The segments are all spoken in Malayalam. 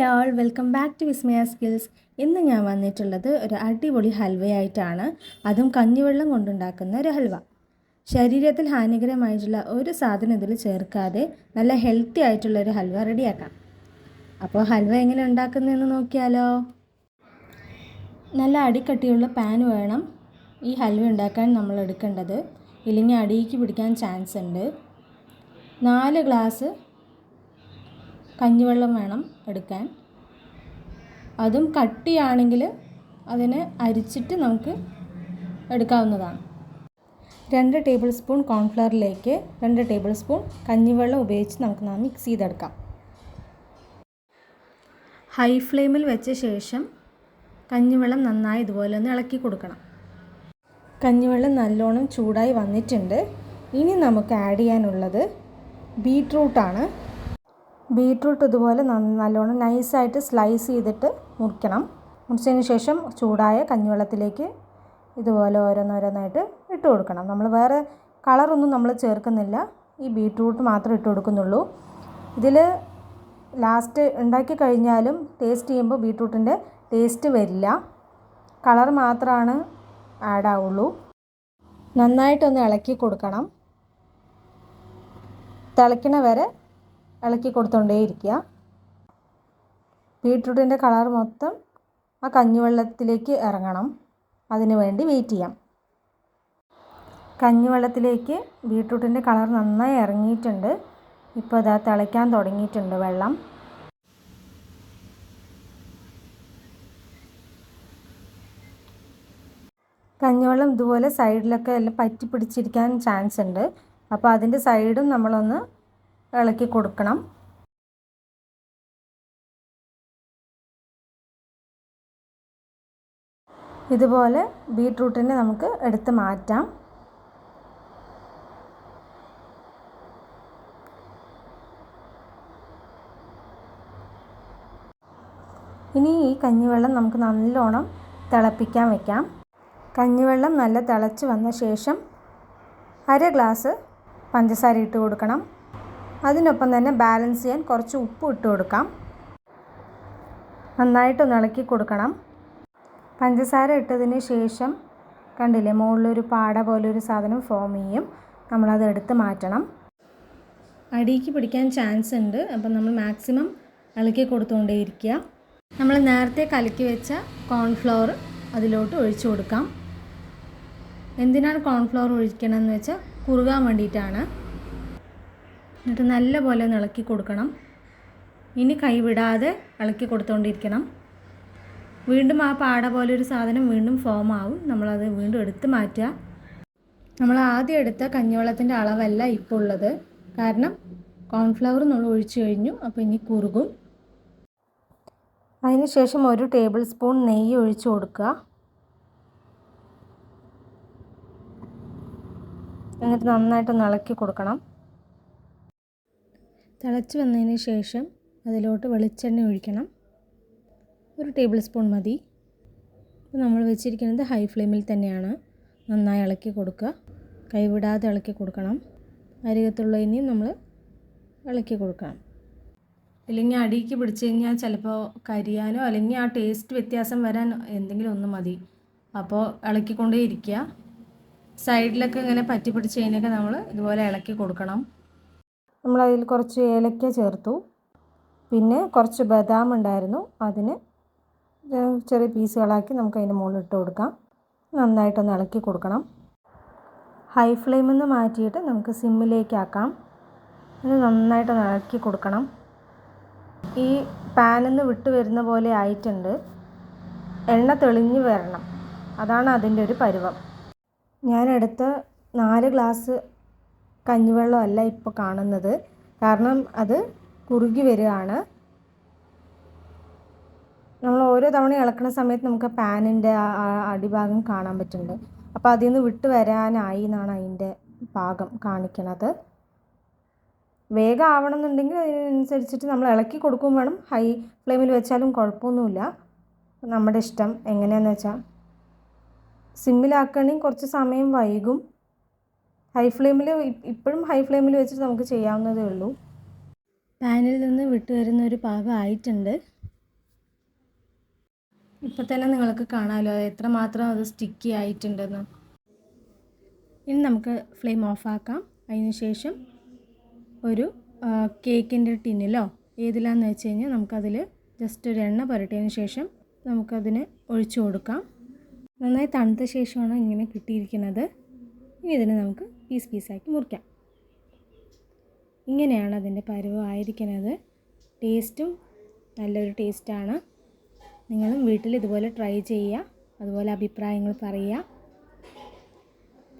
Hi all, welcome back to Vismaya skills. ഇന്ന് ഞാൻ വന്നിട്ടുള്ളത് ഒരു അടിപൊളി ഹൽവയായിട്ടാണ്. അതും കഞ്ഞിവെള്ളം കൊണ്ടുണ്ടാക്കുന്ന ഒരു ഹൽവ. ശരീരത്തിൽ ഹാനികരമായിട്ടുള്ള ഒരു സാധനം ഇതിൽ ചേർക്കാതെ നല്ല ഹെൽത്തി ആയിട്ടുള്ളൊരു ഹൽവ റെഡിയാക്കാം. അപ്പോൾ ഹൽവ എങ്ങനെ ഉണ്ടാക്കുന്നതെന്ന് നോക്കിയാലോ. നല്ല അടിക്കട്ടിയുള്ള പാൻ വേണം ഈ ഹൽവ ഉണ്ടാക്കാൻ നമ്മൾ എടുക്കേണ്ടത്. ഇല്ലെങ്കിൽ അടിയിലേക്ക് പിടിക്കാൻ ചാൻസ് ഉണ്ട്. 4 ഗ്ലാസ് കഞ്ഞിവെള്ളം വേണം എടുക്കാൻ. അതും കട്ടിയാണെങ്കിൽ അതിനെ അരിച്ചിട്ട് നമുക്ക് എടുക്കാവുന്നതാണ്. 2 ടേബിൾ സ്പൂൺ കോൺഫ്ലവറിലേക്ക് 2 ടേബിൾ സ്പൂൺ കഞ്ഞിവെള്ളം ഉപയോഗിച്ച് നമുക്ക് മിക്സ് ചെയ്തെടുക്കാം. ഹൈ ഫ്ലെയിമിൽ വെച്ച ശേഷം കഞ്ഞിവെള്ളം നന്നായി ഇതുപോലെ ഒന്ന് ഇളക്കി കൊടുക്കണം. കഞ്ഞിവെള്ളം നല്ലോണം ചൂടായി വന്നിട്ടുണ്ട്. ഇനി നമുക്ക് ആഡ് ചെയ്യാനുള്ളത് ബീറ്റ്റൂട്ടാണ്. ബീറ്റ്റൂട്ട് ഇതുപോലെ നല്ലോണം നൈസായിട്ട് സ്ലൈസ് ചെയ്തിട്ട് മുറിക്കണം. മുറിച്ചതിന് ശേഷം ചൂടായ കഞ്ഞിവെള്ളത്തിലേക്ക് ഇതുപോലെ ഓരോന്നോരോന്നായിട്ട് ഇട്ട് കൊടുക്കണം. നമ്മൾ വേറെ കളറൊന്നും നമ്മൾ ചേർക്കുന്നില്ല, ഈ ബീറ്റ്റൂട്ട് മാത്രമേ ഇട്ട് കൊടുക്കുന്നുള്ളൂ. ഇതിൽ ലാസ്റ്റ് ഉണ്ടാക്കി കഴിഞ്ഞാലും ടേസ്റ്റ് ചെയ്യുമ്പോൾ ബീറ്റ്റൂട്ടിൻ്റെ ടേസ്റ്റ് വരില്ല, കളർ മാത്രമാണ് ആഡ് ആവുള്ളൂ. നന്നായിട്ടൊന്ന് ഇളക്കി കൊടുക്കണം. തിളയ്ക്കണ വരെ ഇളക്കി കൊടുത്തുകൊണ്ടേയിരിക്കുക. ബീട്രൂട്ടിൻ്റെ കളർ മൊത്തം ആ കഞ്ഞിവെള്ളത്തിലേക്ക് ഇറങ്ങണം, അതിന് വേണ്ടി വെയിറ്റ് ചെയ്യാം. കഞ്ഞിവെള്ളത്തിലേക്ക് ബീട്രൂട്ടിൻ്റെ കളർ നന്നായി ഇറങ്ങിയിട്ടുണ്ട്. ഇപ്പോൾ ഇതാ തിളയ്ക്കാൻ തുടങ്ങിയിട്ടുണ്ട് വെള്ളം. കഞ്ഞിവെള്ളം ഇതുപോലെ സൈഡിലൊക്കെ എല്ലാം പറ്റി പിടിച്ചിരിക്കാൻ ചാൻസ് ഉണ്ട്. അപ്പോൾ അതിൻ്റെ സൈഡും നമ്മളൊന്ന് ഇളക്കി കൊടുക്കണം. ഇതുപോലെ ബീട്രൂട്ടിനെ നമുക്ക് എടുത്ത് മാറ്റാം. ഇനി ഈ കഞ്ഞിവെള്ളം നമുക്ക് നല്ലോണം തിളപ്പിക്കാൻ വെക്കാം. കഞ്ഞിവെള്ളം നല്ല തിളച്ച് വന്ന ശേഷം 1/2 ഗ്ലാസ് പഞ്ചസാര ഇട്ട് കൊടുക്കണം. അതിനൊപ്പം തന്നെ ബാലൻസ് ചെയ്യാൻ കുറച്ച് ഉപ്പ് ഇട്ട് കൊടുക്കാം. നന്നായിട്ടൊന്ന് ഇളക്കി കൊടുക്കണം. പഞ്ചസാര ഇട്ടതിന് ശേഷം കണ്ടില്ലേ, മുകളിലൊരു പാട പോലൊരു സാധനം ഫോം ചെയ്യും. നമ്മളത് എടുത്ത് മാറ്റണം. അടിയിലേക്ക് പിടിക്കാൻ ചാൻസ് ഉണ്ട്, അപ്പം നമ്മൾ മാക്സിമം ഇളക്കി കൊടുത്തുകൊണ്ടേയിരിക്കുക. നമ്മൾ നേരത്തെ കലക്കി വെച്ച കോൺഫ്ലവർ അതിലോട്ട് ഒഴിച്ചു കൊടുക്കാം. എന്തിനാണ് കോൺഫ്ലവർ ഒഴിക്കണമെന്ന് വെച്ചാൽ കുറുകാൻ വേണ്ടിയിട്ടാണ്. എന്നിട്ട് നല്ല പോലെ ഒന്ന് ഇളക്കി കൊടുക്കണം. ഇനി കൈവിടാതെ ഇളക്കി കൊടുത്തുകൊണ്ടിരിക്കണം. വീണ്ടും ആ പാട പോലൊരു സാധനം വീണ്ടും ഫോം ആവും. നമ്മളത് വീണ്ടും എടുത്ത് മാറ്റുക. നമ്മൾ ആദ്യം എടുത്ത കഞ്ഞിവെള്ളത്തിൻ്റെ അളവല്ല ഇപ്പോൾ ഉള്ളത്, കാരണം കോൺഫ്ലവർ നമ്മൾ ഒഴിച്ചു കഴിഞ്ഞു. അപ്പോൾ ഇനി കുറുകും. അതിന് ശേഷം 1 ടേബിൾ സ്പൂൺ നെയ്യ് ഒഴിച്ചു കൊടുക്കുക. എന്നിട്ട് നന്നായിട്ടൊന്ന് ഇളക്കി കൊടുക്കണം. തിളച്ച് വന്നതിന് ശേഷം അതിലോട്ട് വെളിച്ചെണ്ണ ഒഴിക്കണം. 1 ടേബിൾ സ്പൂൺ മതി. അപ്പോൾ നമ്മൾ വെച്ചിരിക്കുന്നത് ഹൈ ഫ്ലെയിമിൽ തന്നെയാണ്. നന്നായി ഇളക്കി കൊടുക്കുക. കൈവിടാതെ ഇളക്കി കൊടുക്കണം. അരികത്തുള്ളതിനെയും നമ്മൾ ഇളക്കി കൊടുക്കണം. ഇല്ലെങ്കിൽ അടിയിലേക്ക് പിടിച്ച് കഴിഞ്ഞാൽ ചിലപ്പോൾ കരിയാനോ അല്ലെങ്കിൽ ആ ടേസ്റ്റ് വ്യത്യാസം വരാൻ എന്തെങ്കിലും ഒന്ന് മതി. അപ്പോൾ ഇളക്കിക്കൊണ്ടേ ഇരിക്കുക. സൈഡിലൊക്കെ ഇങ്ങനെ പറ്റി പിടിച്ച് കഴിഞ്ഞൊക്കെ നമ്മൾ ഇതുപോലെ ഇളക്കി കൊടുക്കണം. നമ്മളതിൽ കുറച്ച് ഏലക്ക ചേർത്തു. പിന്നെ കുറച്ച് ബദാം ഉണ്ടായിരുന്നു, അതിന് ചെറിയ പീസുകളാക്കി നമുക്ക് അതിൻ്റെ മുകളിൽ ഇട്ട് കൊടുക്കാം. നന്നായിട്ടൊന്ന് ഇളക്കി കൊടുക്കണം. ഹൈ ഫ്ലെയിമിൽ നിന്ന് മാറ്റിയിട്ട് നമുക്ക് സിമ്മിലേക്ക് ആക്കാം. ഇത് നന്നായിട്ടൊന്ന് ഇളക്കി കൊടുക്കണം. ഈ പാനിൽ നിന്ന് വിട്ട് വരുന്ന പോലെ ആയിട്ടുണ്ട്. എണ്ണ തെളിഞ്ഞ് വരണം, അതാണ് അതിൻ്റെ ഒരു പരുവം. ഞാനെടുത്ത 4 ഗ്ലാസ് കഞ്ഞിവെള്ളമല്ല ഇപ്പോൾ കാണുന്നത്, കാരണം അത് കുറുകി വരികയാണ്. നമ്മൾ ഓരോ തവണ ഇളക്കുന്ന സമയത്ത് നമുക്ക് പാനിൻ്റെ അടിഭാഗം കാണാൻ പറ്റുന്നുണ്ട്. അപ്പോൾ അതിൽ നിന്ന് വിട്ട് വരാനായി എന്നാണ് അതിൻ്റെ പാകം കാണിക്കുന്നത്. വേഗം ആവണമെന്നുണ്ടെങ്കിൽ അതിനനുസരിച്ചിട്ട് നമ്മൾ ഇളക്കി കൊടുക്കുകയും വേണം. ഹൈ ഫ്ലെയിമിൽ വെച്ചാലും കുഴപ്പമൊന്നുമില്ല, നമ്മുടെ ഇഷ്ടം എങ്ങനെയാണെന്ന് വെച്ചാൽ. സിമ്മിലാക്കുകയാണെങ്കിൽ കുറച്ച് സമയം വൈകും. ഹൈ ഫ്ലെയിമിൽ ഇപ്പോഴും ഹൈ ഫ്ലെയിമിൽ വെച്ചിട്ട് നമുക്ക് ചെയ്യാവുന്നതേ ഉള്ളൂ. പാനിൽ നിന്ന് വിട്ട് വരുന്ന ഒരു പാകം ആയിട്ടുണ്ട്. ഇപ്പോൾ തന്നെ നിങ്ങൾക്ക് കാണാമല്ലോ എത്രമാത്രം അത് സ്റ്റിക്കി ആയിട്ടുണ്ടെന്ന്. ഇനി നമുക്ക് ഫ്ലെയിം ഓഫാക്കാം. അതിന് ശേഷം ഒരു കേക്കിൻ്റെ ടിന്നിലോ ഏതിലാന്ന് വെച്ച് കഴിഞ്ഞാൽ നമുക്കതിൽ ജസ്റ്റ് ഒരു എണ്ണ പുരട്ടിയതിന് ശേഷം നമുക്കതിന് ഒഴിച്ചു കൊടുക്കാം. നന്നായി തണുത്ത ശേഷമാണ് ഇങ്ങനെ കിട്ടിയിരിക്കുന്നത്. ഇനി ഇതിനെ നമുക്ക് പീസാക്കി മുറിക്കാം. ഇങ്ങനെയാണ് അതിൻ്റെ പരുവമായിരിക്കുന്നത്. ടേസ്റ്റും നല്ലൊരു ടേസ്റ്റാണ്. നിങ്ങളും വീട്ടിൽ ഇതുപോലെ ട്രൈ ചെയ്യുക. അതുപോലെ അഭിപ്രായങ്ങൾ പറയുക.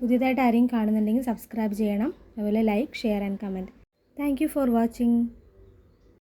പുതിയതായിട്ട് ആരെയും കാണുന്നുണ്ടെങ്കിൽ സബ്സ്ക്രൈബ് ചെയ്യണം. അതുപോലെ like, share and comment. Thank you for watching.